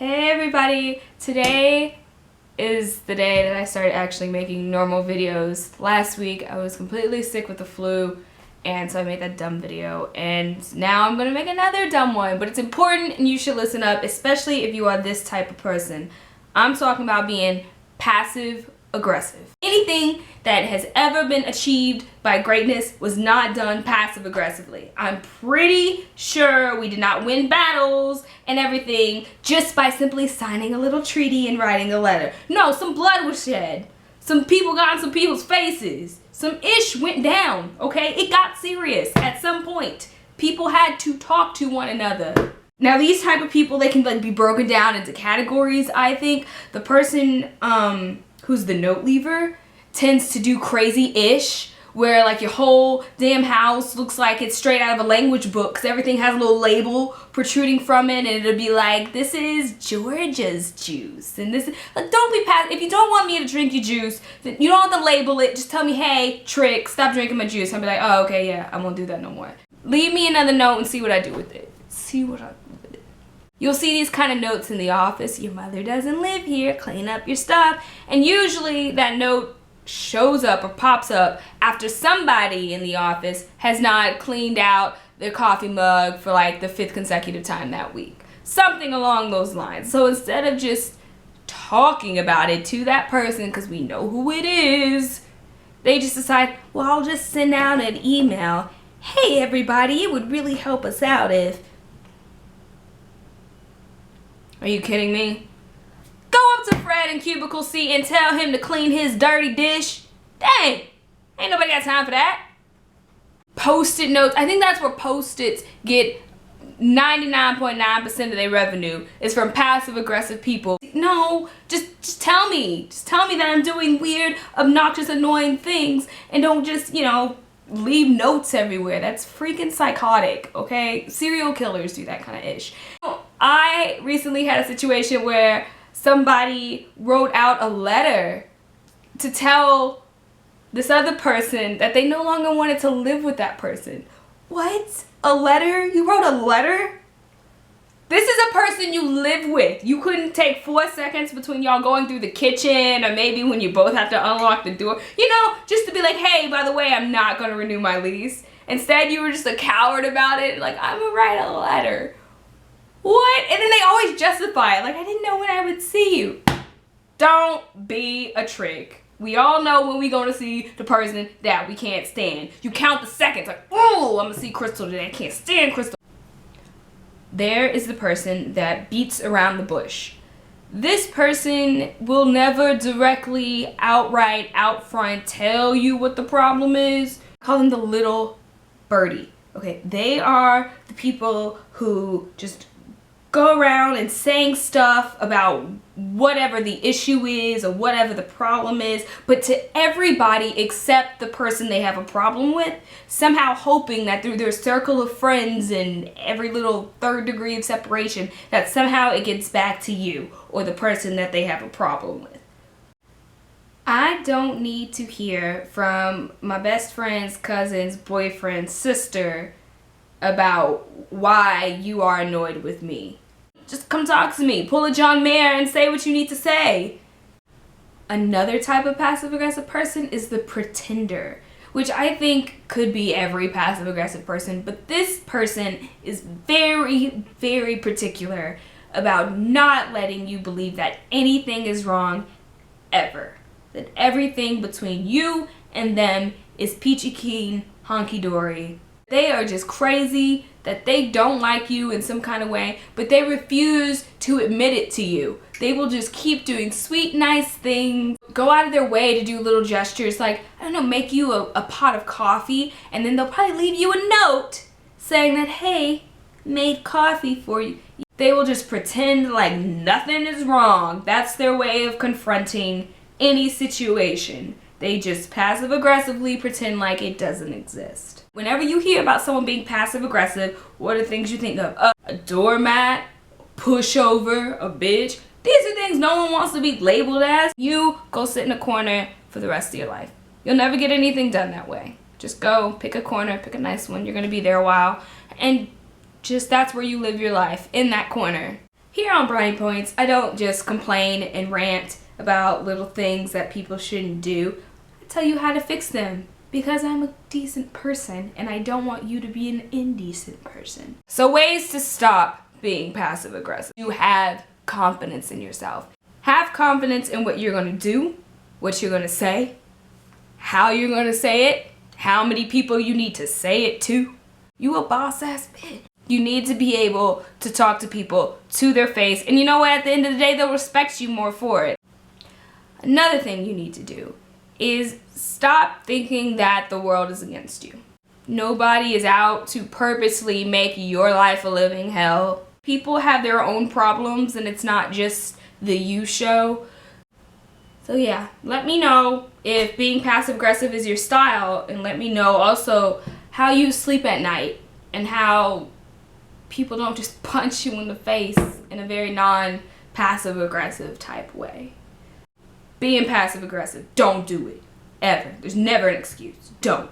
Hey everybody! Today is the day that I started actually making normal videos. Last week I was completely sick with the flu, and so I made that dumb video, and now I'm gonna make another dumb one, but it's important and you should listen up, especially if you are this type of person. I'm talking about being passive aggressive. Anything that has ever been achieved by greatness was not done passive aggressively. I'm pretty sure we did not win battles and everything just by simply signing a little treaty and writing a letter. No, some blood was shed. Some people got in some people's faces. Some ish went down, okay? It got serious at some point. People had to talk to one another. Now these type of people, they can be broken down into categories, I think. The person, who's the note leaver tends to do crazy-ish, where your whole damn house looks like it's straight out of a language book because everything has a little label protruding from it, and it'll be like, this is Georgia's juice, and this is, don't be passive. If you don't want me to drink your juice, then you don't have to label it. Just tell me, hey, trick, stop drinking my juice. I'll be like, oh, okay, yeah, I won't do that no more. Leave me another note and see what I do with it. See what I do with it. You'll see these kind of notes in the office. Your mother doesn't live here, clean up your stuff. And usually that note shows up or pops up after somebody in the office has not cleaned out their coffee mug for the 5th consecutive time that week. Something along those lines. So instead of just talking about it to that person, because we know who it is, they just decide, well, I'll just send out an email. Hey everybody, it would really help us out if... Are you kidding me? Go up to Fred in cubicle C and tell him to clean his dirty dish. Dang, ain't nobody got time for that. Post-it notes, I think that's where post-its get 99.9% of their revenue is from passive aggressive people. No, just tell me. Just tell me that I'm doing weird, obnoxious, annoying things, and don't just, leave notes everywhere. That's freaking psychotic, okay? Serial killers do that kind of ish. I recently had a situation where somebody wrote out a letter to tell this other person that they no longer wanted to live with that person. What? A letter? You wrote a letter? This is a person you live with. You couldn't take 4 seconds between y'all going through the kitchen, or maybe when you both have to unlock the door, just to be like, hey, by the way, I'm not gonna renew my lease. Instead, you were just a coward about it, I'm gonna write a letter. What? And then they always justify it, I didn't know when I would see you. Don't be a trick. We all know when we go to see the person that we can't stand. You count the seconds, oh, I'm gonna see Crystal today, I can't stand Crystal. There is the person that beats around the bush. This person will never directly, outright, out front tell you what the problem is. Call them the little birdie. Okay, they are the people who just go around and saying stuff about whatever the issue is or whatever the problem is, but to everybody except the person they have a problem with, somehow hoping that through their circle of friends and every little 3rd degree of separation, that somehow it gets back to you or the person that they have a problem with. I don't need to hear from my best friend's cousin's boyfriend's sister about why you are annoyed with me. Just come talk to me. Pull a John Mayer and say what you need to say. Another type of passive-aggressive person is the pretender, which I think could be every passive-aggressive person, but this person is very, very particular about not letting you believe that anything is wrong ever. That everything between you and them is peachy keen, honky-dory. They are just crazy, that they don't like you in some kind of way, but they refuse to admit it to you. They will just keep doing sweet, nice things, go out of their way to do little gestures I don't know, make you a pot of coffee, and then they'll probably leave you a note saying that, hey, made coffee for you. They will just pretend like nothing is wrong. That's their way of confronting any situation. They just passive-aggressively pretend like it doesn't exist. Whenever you hear about someone being passive-aggressive, what are things you think of? A doormat, pushover, a bitch. These are things no one wants to be labeled as. You go sit in a corner for the rest of your life. You'll never get anything done that way. Just go, pick a corner, pick a nice one. You're gonna be there a while. And just that's where you live your life, in that corner. Here on Brownie Points, I don't just complain and rant about little things that people shouldn't do. I tell you how to fix them because I'm a decent person and I don't want you to be an indecent person. So ways to stop being passive aggressive. You have confidence in yourself. Have confidence in what you're going to do, what you're going to say, how you're going to say it, how many people you need to say it to. You a boss ass bitch. You need to be able to talk to people to their face, and you know what, at the end of the day they'll respect you more for it. Another thing you need to do is stop thinking that the world is against you. Nobody is out to purposely make your life a living hell. People have their own problems and it's not just the you show. So yeah, let me know if being passive aggressive is your style, and let me know also how you sleep at night and how people don't just punch you in the face in a very non-passive aggressive type way. Being passive aggressive, don't do it. Ever. There's never an excuse. Don't.